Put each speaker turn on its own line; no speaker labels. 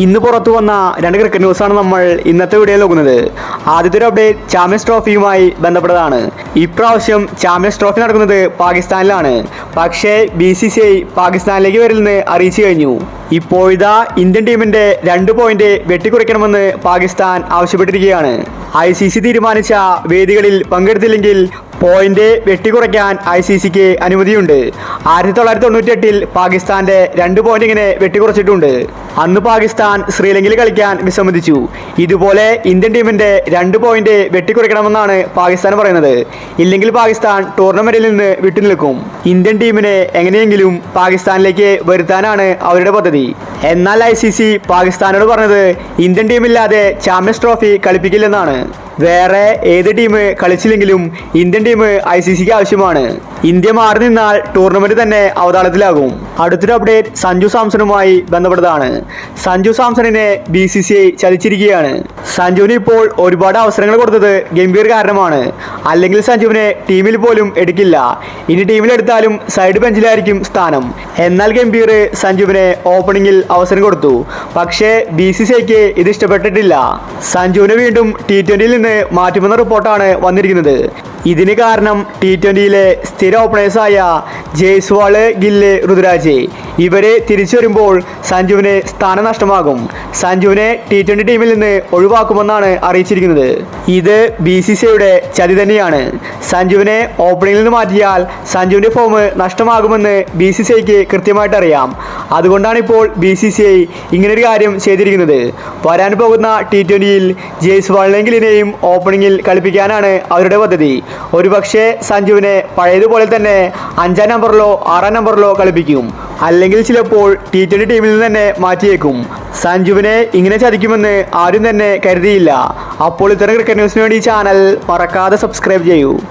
ഇന്ന് പുറത്തു വന്ന രണ്ട് ക്രിക്കറ്റ് ന്യൂസാണ് നമ്മൾ ഇന്നത്തെ വീഡിയോയിൽ നോക്കുന്നത്. ആദ്യത്തെ ഒരു അപ്ഡേറ്റ് ചാമ്പ്യൻസ് ട്രോഫിയുമായി ബന്ധപ്പെട്ടതാണ്. ഇപ്രാവശ്യം ചാമ്പ്യൻസ് ട്രോഫി നടക്കുന്നത് പാകിസ്ഥാനിലാണ്. പക്ഷേ BCCI പാകിസ്ഥാനിലേക്ക് വരില്ലെന്ന് അറിയിച്ചു കഴിഞ്ഞു. ഇപ്പോഴിതാ ഇന്ത്യൻ ടീമിന്റെ 2 പോയിന്റ് വെട്ടിക്കുറയ്ക്കണമെന്ന് പാകിസ്ഥാൻ ആവശ്യപ്പെട്ടിരിക്കുകയാണ്. ICC തീരുമാനിച്ച വേദികളിൽ പങ്കെടുത്തില്ലെങ്കിൽ പോയിന്റ് വെട്ടിക്കുറയ്ക്കാൻ ICCക്ക് അനുമതിയുണ്ട്. 1998-ൽ പാകിസ്ഥാന്റെ 2 പോയിന്റ് ഇങ്ങനെ വെട്ടിക്കുറച്ചിട്ടുണ്ട്. അന്ന് പാകിസ്ഥാൻ ശ്രീലങ്കയിൽ കളിക്കാൻ വിസമ്മതിച്ചു. ഇതുപോലെ ഇന്ത്യൻ ടീമിന്റെ 2 പോയിന്റ് വെട്ടിക്കുറയ്ക്കണമെന്നാണ് പാകിസ്ഥാൻ പറയുന്നത്. ഇല്ലെങ്കിൽ പാകിസ്ഥാൻ ടൂർണമെന്റിൽ നിന്ന് വിട്ടുനിൽക്കും. ഇന്ത്യൻ ടീമിനെ എങ്ങനെയെങ്കിലും പാകിസ്ഥാനിലേക്ക് വരുത്താനാണ് അവരുടെ പദ്ധതി. എന്നാൽ ICC പാകിസ്ഥാനോട് പറഞ്ഞത് ഇന്ത്യൻ ടീമില്ലാതെ ചാമ്പ്യൻസ് ട്രോഫി കളിപ്പിക്കില്ലെന്നാണ്. വേറെ ഏത് ടീം കളിച്ചില്ലെങ്കിലും ഇന്ത്യൻ ടീം ICCക്ക് ആവശ്യമാണ്. ഇന്ത്യ മാറി നിന്നാൽ ടൂർണമെന്റ് തന്നെ അവതാളത്തിലാകും. അടുത്തൊരു അപ്ഡേറ്റ് സഞ്ജു സാംസണുമായി ബന്ധപ്പെട്ടതാണ്. സഞ്ജു സാംസണിനെ BCCI ചതിച്ചിരിക്കുകയാണ്. സഞ്ജുവിന് ഇപ്പോൾ ഒരുപാട് അവസരങ്ങൾ കൊടുത്തത് ഗംഭീർ കാരണമാണ്. അല്ലെങ്കിൽ സഞ്ജുവിനെ ടീമിൽ പോലും എടുക്കില്ല. ഇനി ടീമിലെടുത്താലും സൈഡ് ബെഞ്ചിലായിരിക്കും സ്ഥാനം. എന്നാൽ ഗംഭീർ സഞ്ജുവിനെ ഓപ്പണിംഗിൽ അവസരം കൊടുത്തു. പക്ഷേ BCCIക്ക് ഇത് ഇഷ്ടപ്പെട്ടിട്ടില്ല. സഞ്ജുവിനെ വീണ്ടും T20യിൽ നിന്ന് മാറ്റുമെന്ന റിപ്പോർട്ടാണ് വന്നിരിക്കുന്നത്. ഇതിന് കാരണം T20യിലെ സ്ഥിര ഓപ്പണേഴ്സായ ജയ്സ്വാള്, ഗില്ല്, ഋതുരാജ് ഇവരെ തിരിച്ചു വരുമ്പോൾ സഞ്ജുവിന് സ്ഥാനം നഷ്ടമാകും. സഞ്ജുവിനെ T20 ടീമിൽ നിന്ന് ഒഴിവാക്കുമെന്നാണ് അറിയിച്ചിരിക്കുന്നത്. ഇത് BCCIയുടെ ചതി തന്നെയാണ്. സഞ്ജുവിനെ ഓപ്പണിംഗിൽ നിന്ന് മാറ്റിയാൽ സഞ്ജുവിൻ്റെ ഫോം നഷ്ടമാകുമെന്ന് BCCIക്ക് കൃത്യമായിട്ട് അറിയാം. അതുകൊണ്ടാണ് ഇപ്പോൾ BCCI ഇങ്ങനൊരു കാര്യം ചെയ്തിരിക്കുന്നത്. വരാൻ പോകുന്ന T20യിൽ ജയ്സ്വാളിനെയും ഗില്ലിനെയും ഓപ്പണിംഗിൽ കളിപ്പിക്കാനാണ് അവരുടെ പദ്ധതി. ഒരുപക്ഷെ സഞ്ജുവിനെ പഴയതുപോലെ തന്നെ 5-ാം നമ്പറിലോ 6-ാം നമ്പറിലോ കളിപ്പിക്കും. അല്ലെങ്കിൽ ചിലപ്പോൾ T20 ടീമിൽ നിന്ന് തന്നെ മാറ്റിയേക്കും. സഞ്ജുവിനെ ഇങ്ങനെ ചതിക്കുമെന്ന് ആരും തന്നെ കരുതിയില്ല. അപ്പോൾ ഇത്തരം ക്രിക്കറ്റ് ന്യൂസിന് വേണ്ടി ചാനൽ മറക്കാതെ സബ്സ്ക്രൈബ് ചെയ്യൂ.